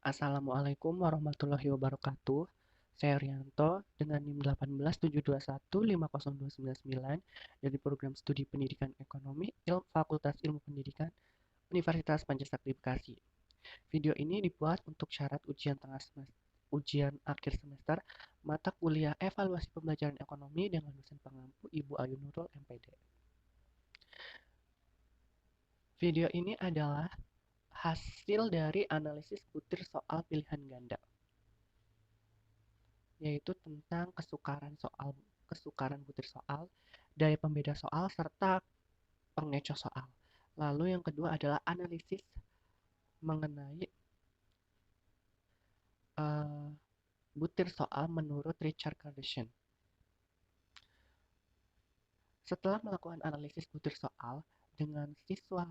Assalamualaikum warahmatullahi wabarakatuh. Saya Rianto dengan NIM 187215029 dari Program Studi Pendidikan Ekonomi Fakultas Ilmu Pendidikan Universitas Pancasila Bekasi. Video ini dibuat untuk syarat ujian akhir semester mata kuliah Evaluasi Pembelajaran Ekonomi dengan dosen pengampu Ibu Ayu Nurul MPD. Video ini adalah hasil dari analisis butir soal pilihan ganda, yaitu tentang kesukaran butir soal, daya pembeda soal, serta pengecoh soal. Lalu yang kedua adalah analisis mengenai butir soal menurut Richard Kardashian. Setelah melakukan analisis butir soal dengan siswa,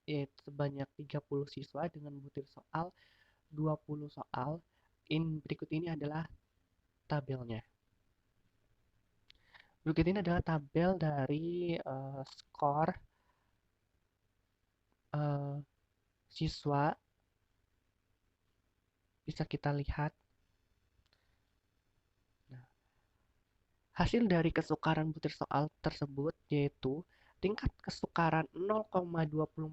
yaitu sebanyak 30 siswa dengan butir soal 20 soal, berikut ini adalah tabelnya. Berikut ini adalah tabel dari skor siswa. Bisa kita lihat. Nah, hasil dari kesukaran butir soal tersebut yaitu tingkat kesukaran 0,24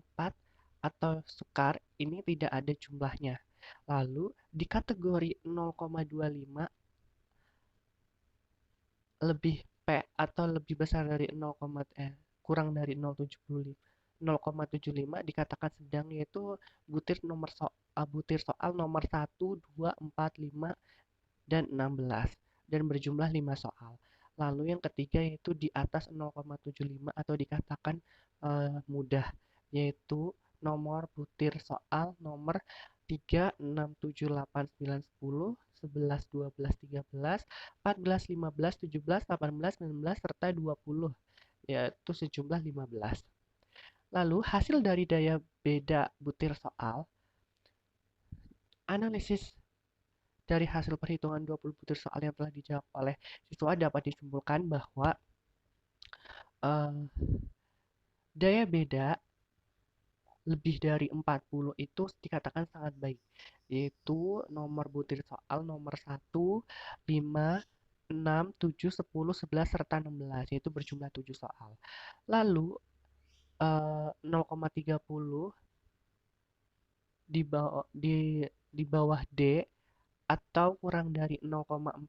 atau sukar ini tidak ada jumlahnya. Lalu di kategori 0,25 lebih P atau lebih besar dari kurang dari 0,75 dikatakan sedang, yaitu butir soal nomor 1, 2, 4, 5 dan 16 dan berjumlah 5 soal. Lalu yang ketiga yaitu di atas 0,75 atau dikatakan mudah, yaitu nomor butir soal nomor 3, 6, 7, 8, 9, 10, 11, 12, 13, 14, 15, 17, 18, 19, serta 20, yaitu sejumlah 15. Lalu hasil dari daya beda butir soal, analisis dari hasil perhitungan 20 butir soal yang telah dijawab oleh siswa dapat disimpulkan bahwa daya beda lebih dari 40 itu dikatakan sangat baik, yaitu nomor butir soal nomor 1, 5, 6, 7, 10, 11, serta 16, yaitu berjumlah 7 soal. Lalu 0,30 di bawah D atau kurang dari 0,40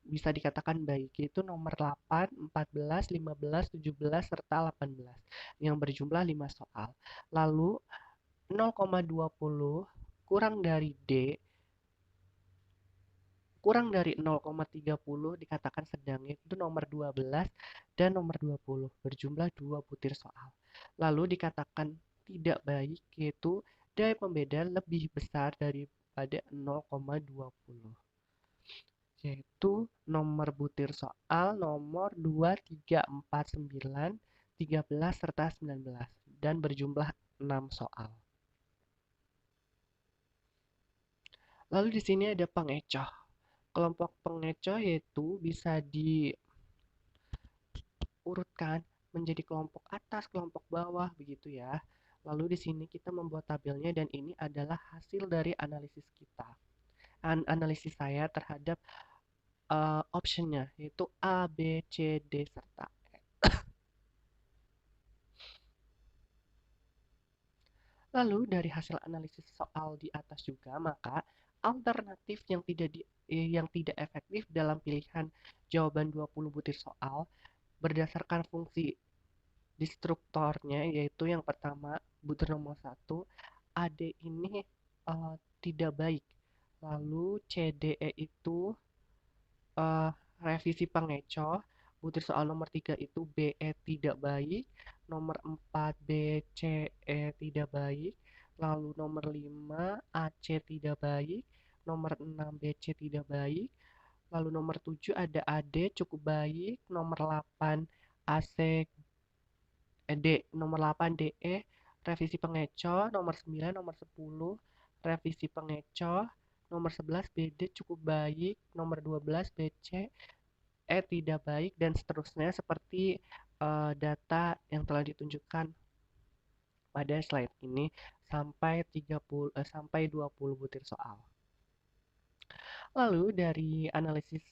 bisa dikatakan baik, yaitu nomor 8, 14, 15, 17, serta 18 yang berjumlah 5 soal. Lalu 0,20 kurang dari D kurang dari 0,30 dikatakan sedang, yaitu nomor 12 dan nomor 20 berjumlah 2 butir soal. Lalu dikatakan tidak baik, yaitu daya pembeda lebih besar daripada 0,20, yaitu nomor butir soal nomor 2, 3, 4, 9, 13, serta 19 dan berjumlah 6 soal. Lalu di sini ada pengecoh. Kelompok pengecoh yaitu bisa diurutkan menjadi kelompok atas, kelompok bawah, begitu ya. Lalu di sini kita membuat tabelnya dan ini adalah hasil dari analisis kita. Analisis saya terhadap optionnya yaitu A, B, C, D, serta E. Lalu dari hasil analisis soal di atas juga, maka alternatif yang tidak efektif dalam pilihan jawaban 20 butir soal berdasarkan fungsi destruktornya, yaitu yang pertama butir nomor 1, AD ini tidak baik. Lalu CDE itu revisi pengecoh. Butir soal nomor 3 itu BE tidak baik, nomor 4 BCE tidak baik, lalu nomor 5 AC tidak baik, nomor 6 BC tidak baik, lalu nomor 7 ada AD cukup baik, nomor 8 AC nomor 8 DE revisi pengecoh, nomor 9, nomor 10 revisi pengecoh, nomor 11 BD cukup baik, nomor 12 BC tidak baik, dan seterusnya seperti data yang telah ditunjukkan pada slide ini. sampai 20 butir soal. Lalu dari analisis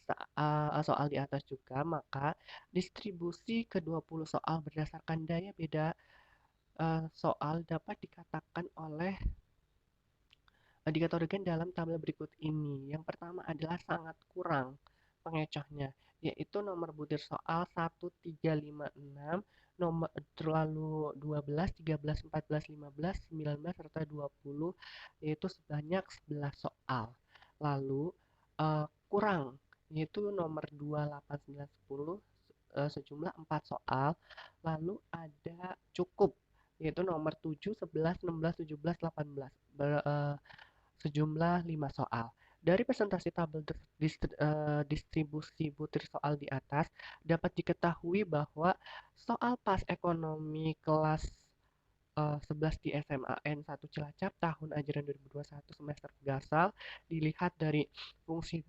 soal di atas juga, maka distribusi ke-20 soal berdasarkan daya beda soal dapat dikategorikan dalam tabel berikut ini. Yang pertama adalah sangat kurang pengecohnya, yaitu nomor butir soal 1, 3, 5, 6, nomor lalu 12, 13, 14, 15, 19, serta 20, yaitu sebanyak 11 soal. Lalu kurang, yaitu nomor 2, 8, 9, 10, sejumlah 4 soal. Lalu ada cukup, yaitu nomor 7, 11, 16, 17, 18, sejumlah 5 soal. Dari presentasi tabel distribusi butir soal di atas, dapat diketahui bahwa soal pas ekonomi kelas 11 di SMA N1 Cilacap tahun ajaran 2021 semester gasal dilihat dari fungsi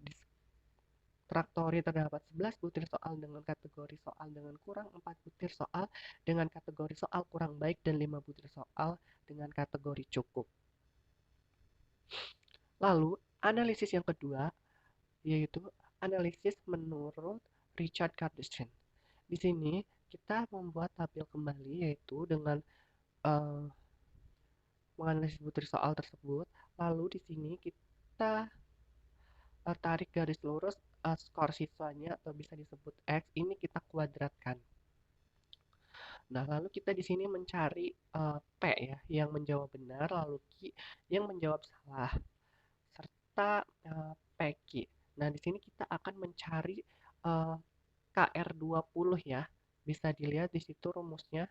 traktori terdapat 11 butir soal dengan kategori soal dengan kurang, 4 butir soal dengan kategori soal kurang baik, dan 5 butir soal dengan kategori cukup. Lalu, analisis yang kedua yaitu analisis menurut Richard Cardassian. Di sini kita membuat tabel kembali yaitu dengan menganalisis butir soal tersebut. Lalu di sini kita tarik garis lurus skor siswanya atau bisa disebut X, ini kita kuadratkan. Nah, lalu kita di sini mencari P ya, yang menjawab benar, lalu Q yang menjawab salah, serta PQ. Nah, di sini kita akan mencari KR20 ya. Bisa dilihat di situ rumusnya.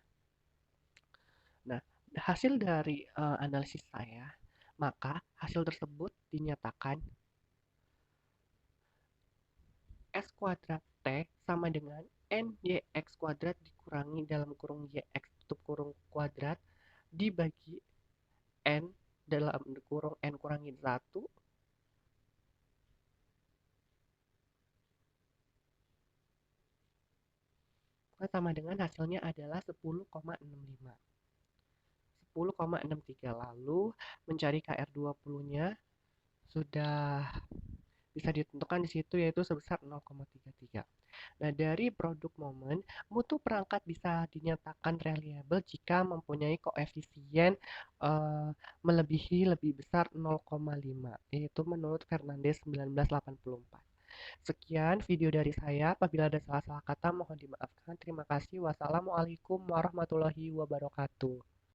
Nah, hasil dari analisis saya, maka hasil tersebut dinyatakan S kuadrat T sama dengan NYX kuadrat dikurangi dalam kurung YX tutup kurung kuadrat dibagi N dalam kurung N kurangi 1 sama dengan hasilnya adalah 10,65. 10,63. Lalu mencari KR20-nya sudah bisa ditentukan di situ yaitu sebesar 0,33. Nah, dari produk momen, mutu perangkat bisa dinyatakan reliable jika mempunyai koefisien melebihi lebih besar 0,5, yaitu menurut Fernandes 1984. Sekian video dari saya. Apabila ada salah-salah kata mohon dimaafkan. Terima kasih. Wassalamualaikum warahmatullahi wabarakatuh.